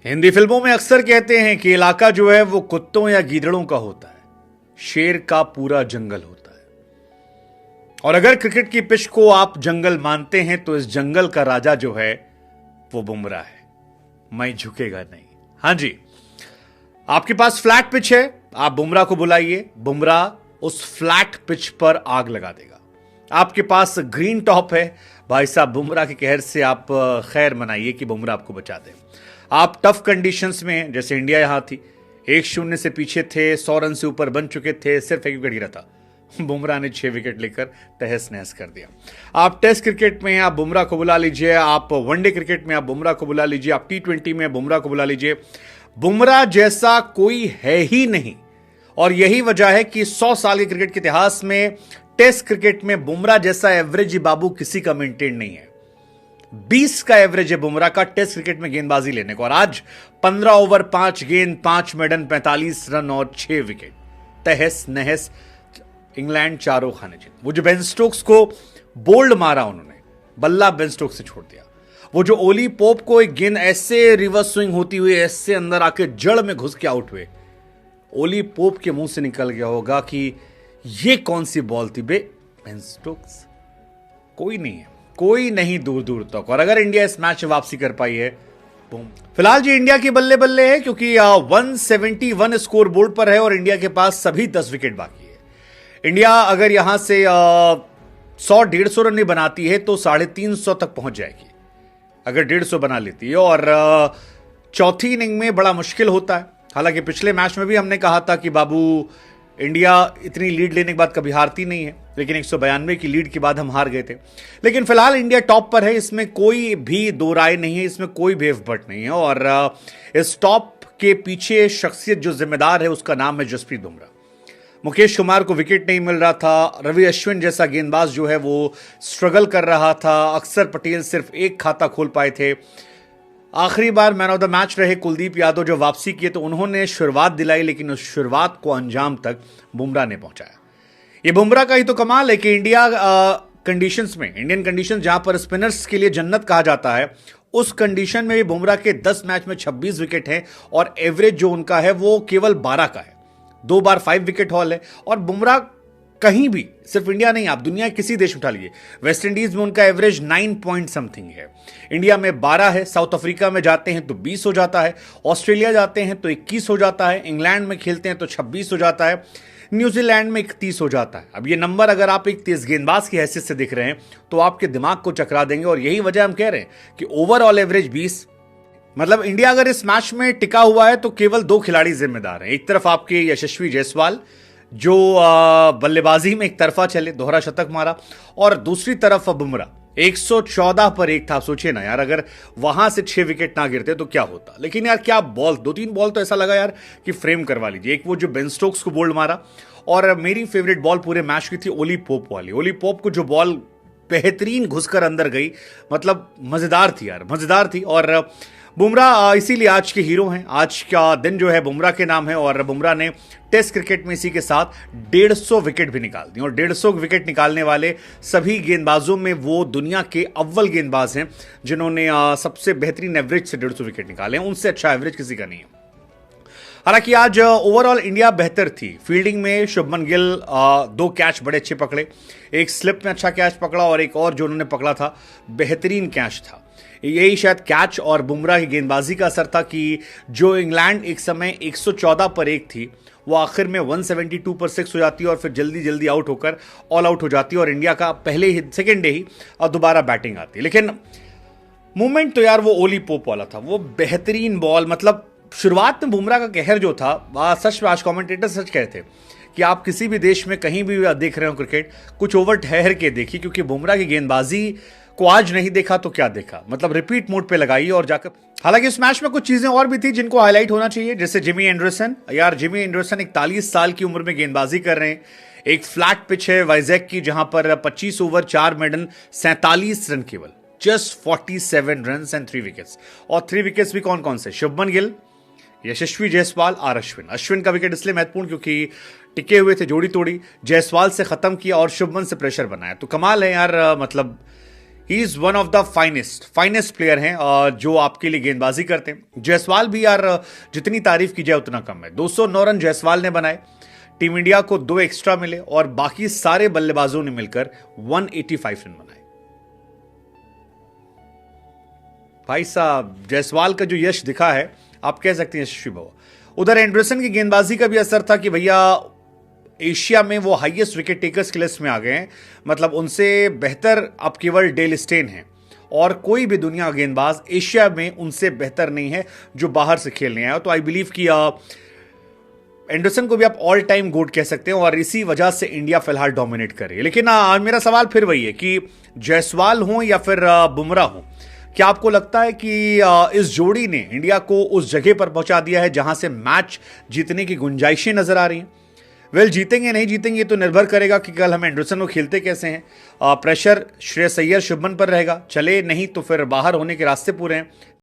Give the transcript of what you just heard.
हिंदी फिल्मों में अक्सर कहते हैं कि इलाका जो है वो कुत्तों या गीदड़ों का होता है, शेर का पूरा जंगल होता है। और अगर क्रिकेट की पिच को आप जंगल मानते हैं तो इस जंगल का राजा जो है वो बुमराह है। मैं झुकेगा नहीं। हां जी, आपके पास फ्लैट पिच है, आप बुमराह को बुलाइए, बुमराह उस फ्लैट पिच पर आग लगा देगा। आपके पास ग्रीन टॉप है, भाई साहब बुमराह के कहर से आप खैर मनाइए कि बुमराह आपको बचा दे। आप टफ कंडीशंस में, जैसे इंडिया यहां थी, 1-0 से पीछे थे, 100 रन से ऊपर बन चुके थे, सिर्फ एक विकेट गिरा था, बुमराह ने 6 विकेट लेकर तहस नहस कर दिया। आप टेस्ट क्रिकेट में आप बुमराह को बुला लीजिए, आप वनडे क्रिकेट में आप बुमराह को बुला लीजिए, आप T20 में बुमराह को बुला लीजिए, बुमराह जैसा कोई है ही नहीं। और यही वजह है कि 100 साल के क्रिकेट के इतिहास में टेस्ट क्रिकेट में बुमराह जैसा एवरेज बाबू किसी का मेंटेन नहीं है। 20 का एवरेज है बुमराह का टेस्ट क्रिकेट में गेंदबाजी लेने को, और आज 15 ओवर 5 गेंद 5 मेडन 45 रन और 6 विकेट, तहस नहस, इंग्लैंड चारों खाने जीत। वो जो बेन स्टोक्स को बोल्ड मारा उन्होंने, बल्ला बेन स्टोक्स से छोड़ दिया। वो जो ओली पोप को एक गेंद ऐसे रिवर्स स्विंग होती हुई ऐसे अंदर आके जड़ में घुस के आउट हुए, ओली पोप के मुंह से निकल गया होगा कि ये कौन सी बॉल थी बे बेन स्टोक्स। कोई नहीं है, कोई नहीं दूर दूर तक। और अगर इंडिया इस मैच में वापसी कर पाई है, फिलहाल जी इंडिया की बल्ले बल्ले है, क्योंकि 171 स्कोर बोर्ड पर है और इंडिया के पास सभी 10 विकेट बाकी है। इंडिया अगर यहां से 100-150 रन नहीं बनाती है तो 350 तक पहुंच जाएगी, अगर 150 बना लेती है। और चौथी इनिंग में बड़ा मुश्किल होता है। हालांकि पिछले मैच में भी हमने कहा था कि बाबू इंडिया इतनी लीड लेने के बाद कभी हारती नहीं है, लेकिन 192 की लीड के बाद हम हार गए थे। लेकिन फिलहाल इंडिया टॉप पर है, इसमें कोई भी दो राय नहीं है, इसमें कोई भी एफर्ट नहीं है। और इस टॉप के पीछे शख्सियत जो जिम्मेदार है उसका नाम है जसप्रीत बुमराह। मुकेश कुमार को विकेट नहीं मिल रहा था, रवि अश्विन जैसा गेंदबाज जो है वो स्ट्रगल कर रहा था, अक्षर पटेल सिर्फ एक खाता खोल पाए थे। आखिरी बार मैन ऑफ द मैच रहे कुलदीप यादव, जो वापसी किए तो उन्होंने शुरुआत दिलाई, लेकिन उस शुरुआत को अंजाम तक बुमराह ने पहुंचाया। ये बुमराह का ही तो कमाल है कि इंडिया कंडीशंस में, इंडियन कंडीशन जहां पर स्पिनर्स के लिए जन्नत कहा जाता है, उस कंडीशन में भी बुमराह के 10 मैच में 26 विकेट हैं और एवरेज जो उनका है वो केवल 12 का है। 2 बार 5 विकेट हॉल है। और बुमराह कहीं भी, सिर्फ इंडिया नहीं, आप दुनिया के किसी देश उठा लीजिए, वेस्ट इंडीज में उनका एवरेज 9 पॉइंट समथिंग है, इंडिया में 12 है, साउथ अफ्रीका में जाते हैं तो 20 हो जाता है, ऑस्ट्रेलिया जाते हैं तो 21 हो जाता है, इंग्लैंड में खेलते हैं तो 26 हो जाता है, न्यूजीलैंड में 31 हो जाता है। अब ये नंबर अगर आप एक तेज गेंदबाज की हैसियत से दिख रहे हैं तो आपके दिमाग को चकरा देंगे। और यही वजह हम कह रहे हैं कि ओवरऑल एवरेज 20, मतलब इंडिया अगर इस मैच में टिका हुआ है तो केवल 2 खिलाड़ी जिम्मेदार हैं। एक तरफ आपके यशस्वी जायसवाल जो बल्लेबाजी में एक तरफा चले, दोहरा शतक मारा, और दूसरी तरफ बुमराह 114 पर 1 था। सोचिए ना यार, अगर वहां से 6 विकेट ना गिरते तो क्या होता। लेकिन यार क्या बॉल, 2-3 बॉल तो ऐसा लगा यार कि फ्रेम करवा लीजिए। एक वो जो बेन स्टोक्स को बोल्ड मारा, और मेरी फेवरेट बॉल पूरे मैच की थी ओली पोप वाली। ओली पोप को जो बॉल बेहतरीन घुसकर अंदर गई, मतलब मजेदार थी यार, मजेदार थी। और बुमराह इसीलिए आज के हीरो हैं। आज का दिन जो है बुमराह के नाम है, और बुमराह ने टेस्ट क्रिकेट में इसी के साथ 150 विकेट भी निकाल दी। और 150 विकेट निकालने वाले सभी गेंदबाजों में वो दुनिया के अव्वल गेंदबाज हैं जिन्होंने सबसे बेहतरीन एवरेज से 150 विकेट निकाले हैं। उनसे अच्छा एवरेज किसी का नहीं है। हालांकि आज ओवरऑल इंडिया बेहतर थी। फील्डिंग में शुभमन गिल 2 कैच बड़े अच्छे पकड़े, एक स्लिप में अच्छा कैच पकड़ा और एक और जो उन्होंने पकड़ा था बेहतरीन कैच था। यही शायद कैच और बुमराह की गेंदबाजी का असर था कि जो इंग्लैंड एक समय 114 पर 1 थी, वो आखिर में 172 पर 6 हो जाती है और फिर जल्दी जल्दी आउट होकर ऑल आउट हो जाती है, और इंडिया का पहले ही सेकेंड डे ही और दोबारा बैटिंग आती है। लेकिन मूवमेंट तो यार वो ओली पोप वाला था, वो बेहतरीन बॉल। मतलब शुरुआत में बुमराह का कहर जो था, सच में आज कमेंटेटर सच कहते थे कि आप किसी भी देश में कहीं भी देख रहे हो क्रिकेट, कुछ ओवर ठहर के देखिए, क्योंकि बुमराह की गेंदबाजी को आज नहीं देखा तो क्या देखा, मतलब रिपीट मोड पे लगाइए और जाकर। हालांकि इस मैच में कुछ चीजें और भी थी जिनको हाईलाइट होना चाहिए, जैसे जिमी एंडरसन। यार जिमी एंडरसन 41 साल की उम्र में गेंदबाजी कर रहे हैं। एक फ्लैट पिच है वाइजैक की, जहां पर 25 ओवर 4 मेडन 47 रन केवल, जस्ट 47 रन एंड 3 विकेट्स। और 3 विकेट्स भी कौन कौन से? शुभमन गिल, यशस्वी जायसवाल, आर अश्विन। अश्विन का विकेट इसलिए महत्वपूर्ण क्योंकि टिके हुए थे, जोड़ी तोड़ी, जायसवाल से खत्म किया और शुभमन से प्रेशर बनाया। तो कमाल है यार, मतलब he is one of the finest player हैं जो आपके लिए गेंदबाजी करते हैं। जायसवाल भी यार जितनी तारीफ की जाए उतना कम है। 209 रन जायसवाल ने बनाए, टीम इंडिया को 2 एक्स्ट्रा मिले और बाकी सारे बल्लेबाजों ने मिलकर 185 रन बनाए। भाई साहब जायसवाल का जो यश दिखा है, आप कह सकते हैं यशस्वी भव। उधर एंडरसन की गेंदबाजी का भी असर था कि भैया एशिया में वो हाईएस्ट विकेट टेकर्स की लिस्ट में आ गए हैं। मतलब उनसे बेहतर अब केवल डेल स्टेन है और कोई भी दुनिया गेंदबाज एशिया में उनसे बेहतर नहीं है जो बाहर से खेलने आया। तो आई बिलीव कि एंडरसन को भी आप ऑल टाइम गोट कह सकते हैं और इसी वजह से इंडिया फिलहाल डोमिनेट कर रही है। लेकिन मेरा सवाल फिर वही है कि जायसवाल हो या फिर बुमराह हो, क्या आपको लगता है कि इस जोड़ी ने इंडिया को उस जगह पर पहुंचा दिया है जहां से मैच जीतने की गुंजाइशें नजर आ रही हैं? वेल, जीतेंगे नहीं जीतेंगे तो निर्भर करेगा कि कल हम एंडरसन को खेलते कैसे हैं। प्रेशर श्रेयस अय्यर शुभमन पर रहेगा, चले नहीं तो फिर बाहर होने के रास्ते पूरे हैं।